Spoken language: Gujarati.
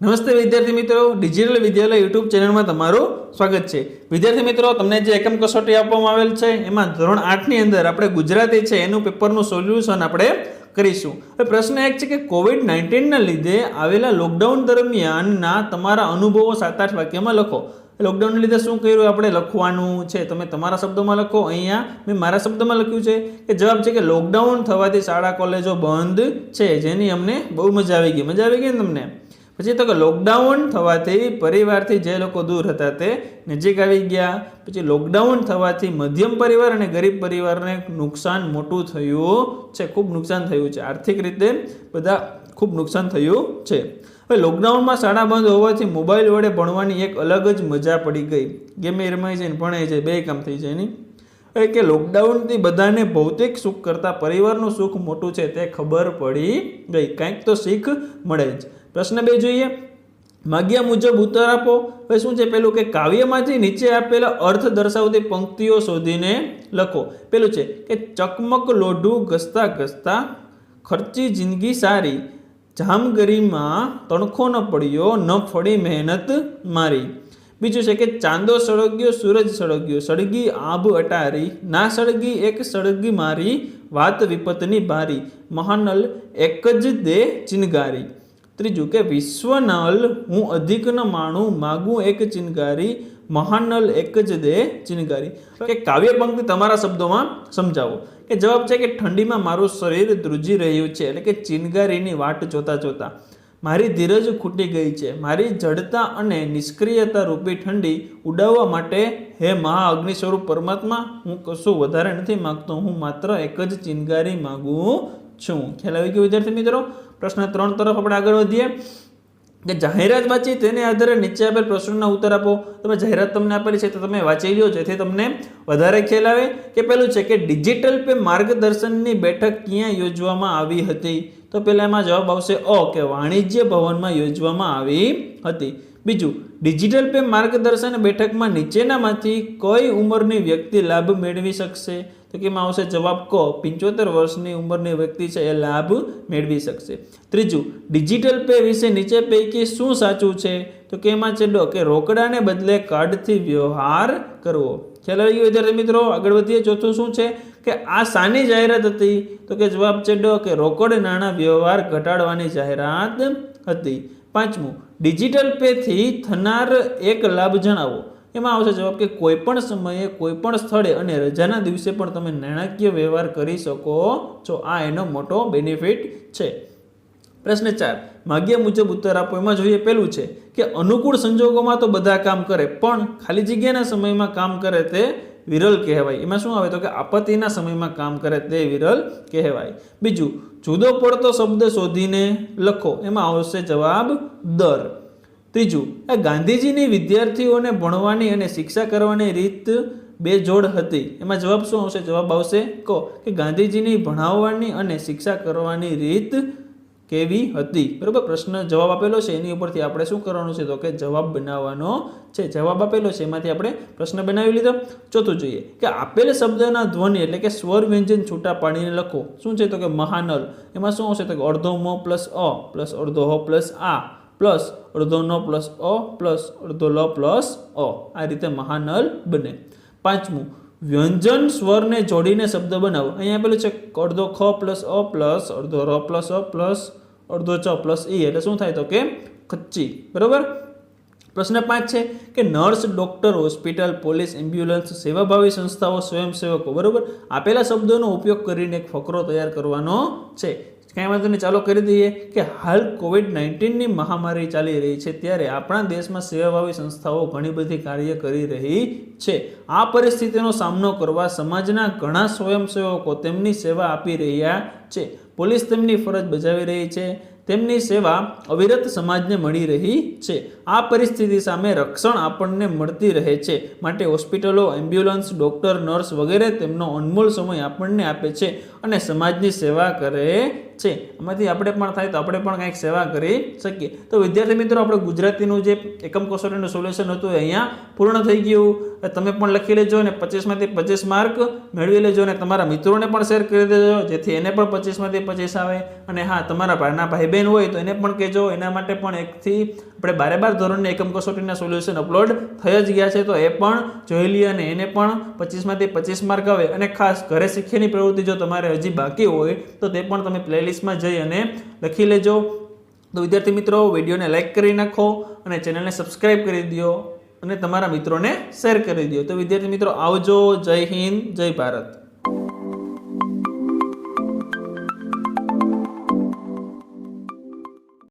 નમસ્તે વિદ્યાર્થી મિત્રો, ડિજિટલ વિદ્યાલય યુટ્યુબ ચેનલમાં તમારું સ્વાગત છે। વિદ્યાર્થી મિત્રો, તમને જે એકમ કસોટી આપવામાં આવેલ છે એમાં ધોરણ 8 ની અંદર આપણે ગુજરાતી છે એનું પેપરનું સોલ્યુશન આપણે કરીશું। હવે પ્રશ્ન એક છે કે કોવિડ-19 ના લીધે આવેલા લોકડાઉન દરમિયાનના તમારા અનુભવો 7-8 વાક્યમાં લખો। લોકડાઉન લીધે શું કર્યું આપણે લખવાનું છે, તમે તમારા શબ્દોમાં લખો। અહીંયા મેં મારા શબ્દમાં લખ્યું છે કે જવાબ છે કે લોકડાઉન થવાથી શાળા કોલેજો બંધ છે, જેની અમને બહુ મજા આવી ગઈ। મજા આવી ગઈ ને તમને? પછી તો કે લોકડાઉન થવાથી પરિવારથી જે લોકો દૂર હતા તે નજીક આવી ગયા। પછી લોકડાઉન થવાથી મધ્યમ પરિવાર અને ગરીબ પરિવારને નુકસાન મોટું થયું છે, ખૂબ નુકસાન થયું છે, આર્થિક રીતે બધા ખૂબ નુકસાન થયું છે। હવે લોકડાઉનમાં શાળા બંધ હોવાથી મોબાઈલ વડે ભણવાની એક અલગ જ મજા પડી ગઈ, ગેમે રમાય છે ને ભણાય છે, બે કામ થઈ જાય નહીં। હવે કે લોકડાઉનથી બધાને ભૌતિક સુખ કરતાં પરિવારનું સુખ મોટું છે તે ખબર પડી ગઈ, કંઈક તો શીખ મળે જ। પ્રશ્ન 2 જોઈએ, માગ્યા મુજબ ઉત્તર આપો। હવે શું છે પેલું કે કાવ્યમાંથી નીચે આપેલા અર્થ દર્શાવતી પંક્તિઓ શોધીને લખો। પેલું છે કે ચકમક લોઢું ઘસતા ઘસતા ખર્ચી જિંદગી સારી, જામગરીમાં તણખો ન પડ્યો ન ફળી મહેનત મારી। બીજું છે કે ચાંદો સળગ્યો સૂરજ સળગ્યો સળગી આભ અટારી, ના સળગી એક સળગી મારી વાત વિપતની ભારી, મહાનલ એક જ દે ચિનગારી। ત્રીજું કે વિશ્વનલ હું અધિક ન માણું, માગું એક ચિનગારી, મહાનલ એક જ દે ચિનગારી। કે કાવ્ય પંક્તિ તમારા શબ્દોમાં સમજાવો। કે જવાબ છે કે ઠંડીમાં મારું શરીર ધ્રુજી રહ્યું છે, એટલે કે ચિનગારીની વાટ જોતા જોતા મારી ધીરજ ખૂટી ગઈ છે, મારી જડતા અને નિષ્ક્રિયતા રૂપી ઠંડી ઉડાવવા માટે હે મહાઅગ્નિ સ્વરૂપ પરમાત્મા, હું કશું વધારે નથી માગતો, હું માત્ર એક જ ચિનગારી માગું છું। ખ્યાલ આવી ગયો વિદ્યાર્થી મિત્રો? પ્રશ્ન 3 તરફ આપણે આગળ વધીએ કે જાહેરાત વાંચી તેને આધારે નીચે આપેલ પ્રશ્નોના ઉત્તર આપો। તમે જાહેરાત તમને આપેલી છે તો તમે વાંચી લો, જેથી તમને વધારે ખ્યાલ આવે। કે પેલું છે કે ડિજિટલ પે માર્ગદર્શનની બેઠક ક્યાં યોજવામાં આવી હતી? તો પહેલા એમાં જવાબ આવશે અ, કે વાણિજ્ય ભવનમાં યોજવામાં આવી હતી। બીજું, ડિજિટલ પે માર્ગદર્શન બેઠકમાં નીચેનામાંથી કઈ ઉંમરની વ્યક્તિ લાભ મેળવી શકશે? તો કે એમાં આવશે જવાબ ક, 75 વર્ષની ઉંમરની વ્યક્તિ છે એ લાભ મેળવી શકશે। ત્રીજું, ડિજિટલ પે વિશે નીચે પૈકી શું સાચું છે? તો કે એમાં છે ડ, કે રોકડાને બદલે કાર્ડથી વ્યવહાર કરવો। ખ્યાલ આવી ગયો વિદ્યાર્થી મિત્રો? આગળ વધીએ। ચોથું શું છે કે આ શાની જાહેરાત હતી? તો કે જવાબ છે ડ, કે રોકડ નાણાં વ્યવહાર ઘટાડવાની જાહેરાત હતી। પાંચમું, ડિજિટલ પે થી થનાર એક લાભ જણાવો। એમાં આવશે જવાબ કે કોઈ પણ સમયે કોઈ પણ સ્થળે અને રજાના દિવસે પણ તમે નાણાકીય વ્યવહાર કરી શકો છો, આ એનો મોટો બેનિફિટ છે। પ્રશ્ન 4, માગ્યા મુજબ ઉત્તર આપો। એમાં જોઈએ પેલું છે કે અનુકૂળ સંજોગોમાં તો બધા કામ કરે, પણ ખાલી જગ્યાના સમયમાં કામ કરે તે વિરલ કહેવાય। એમાં શું આવે? તો કે આપત્તિના સમયમાં કામ કરે તે વિરલ કહેવાય। બીજું, જુદો પડતો શબ્દ શોધીને લખો। એમાં આવશે જવાબ દર। ત્રીજું, આ ગાંધીજીની વિદ્યાર્થીઓને ભણવાની અને શિક્ષા કરવાની રીત બેજોડ હતી। એમાં જવાબ શું આવશે? જવાબ આવશે ક, કે ગાંધીજીની ભણાવવાની અને શિક્ષા કરવાની રીત કેવી હતી? બરોબર, પ્રશ્ન જવાબ આપેલો છે એની ઉપરથી આપણે શું કરવાનું છે? તો કે જવાબ બનાવવાનો છે। જવાબ આપેલો છે એમાંથી આપણે પ્રશ્ન બનાવી લીધો। ચોથું જોઈએ કે આપેલ શબ્દના ધ્વનિ એટલે કે સ્વર વ્યંજન છૂટા પાડીને લખો। શું છે? તો કે મહાનલ। એમાં શું આવશે? તો કે અડધો મ પ્લસ અ પ્લસ અડધો હ પ્લસ આ પ્લસ અડધો ન પ્લસ અ પ્લસ અડધો લ પ્લસ અ, આ રીતે મહાનલ બને। પાંચમું, વ્યંજન સ્વરને જોડીને શબ્દ બનાવો। અહીંયા આપેલું છે અડધો ખ પ્લસ અ પ્લસ અડધો ર પ્લસ અ પ્લસ અડધો ચ પ્લસ ઈ, એટલે શું થાય? તો કે ખચ્ચી। બરોબર। પ્રશ્ન 5 છે કે nurse, doctor, hospital, police, ambulance, સેવાભાવી સંસ્થાઓ, સ્વયંસેવકો। બરોબર, આપેલા શબ્દોનો ઉપયોગ કરીને એક ફકરો તૈયાર કરવાનો છે। કાંઈ વાંધો નહીં, ચાલો કરી દઈએ કે હાલ કોવિડ-19ની મહામારી ચાલી રહી છે, ત્યારે આપણા દેશમાં સેવાભાવી સંસ્થાઓ ઘણી બધી કાર્ય કરી રહી છે। આ પરિસ્થિતિનો સામનો કરવા સમાજના ઘણા સ્વયંસેવકો તેમની સેવા આપી રહ્યા છે। પોલીસ તેમની ફરજ બજાવી રહી છે, તેમની સેવા અવિરત સમાજને મળી રહી છે। આ પરિસ્થિતિ સામે રક્ષણ આપણને મળતી રહે છે, માટે હોસ્પિટલો, એમ્બ્યુલન્સ, ડોક્ટર, નર્સ વગેરે તેમનો અનમોલ સમય આપણને આપે છે અને સમાજની સેવા કરે છે। આમાંથી આપણે પણ થાય તો આપણે પણ કંઈક સેવા કરી શકીએ। તો વિદ્યાર્થી મિત્રો, આપણે ગુજરાતીનું જે એકમ કસોટીનું સોલ્યુશન હતું એ અહીંયા પૂર્ણ થઈ ગયું। તમે પણ લખી લેજો અને 25 માંથી 25 માર્ક મેળવી લેજો અને તમારા મિત્રોને પણ શેર કરી દેજો, જેથી એને પણ 25 માંથી 25 આવે। અને હા, તમારા ભાઈના ભાઈ બહેન હોય તો એને પણ કહેજો, એના માટે પણ 1 થી આપણે 12 ધોરણની એકમ કસોટીના સોલ્યુશન અપલોડ થઈ જ ગયા છે, તો એ પણ જોઈ લઈએ અને એને પણ 25 માંથી 25 માર્ક આવે. અને ખાસ ઘરે શીખીની પ્રવૃત્તિ જો તમારે હજી બાકી હોય તો તે પણ તમે પ્લેલિસ્ટમાં જઈ અને લખી લેજો. તો વિદ્યાર્થી મિત્રો, વિડીયોને લાઇક કરી નાખો અને ચેનલને સબસ્ક્રાઇબ કરી દો અને તમારા મિત્રોને શેર કરી દો. તો વિદ્યાર્થી મિત્રો, આવજો. જય હિન્દ, જય ભારત.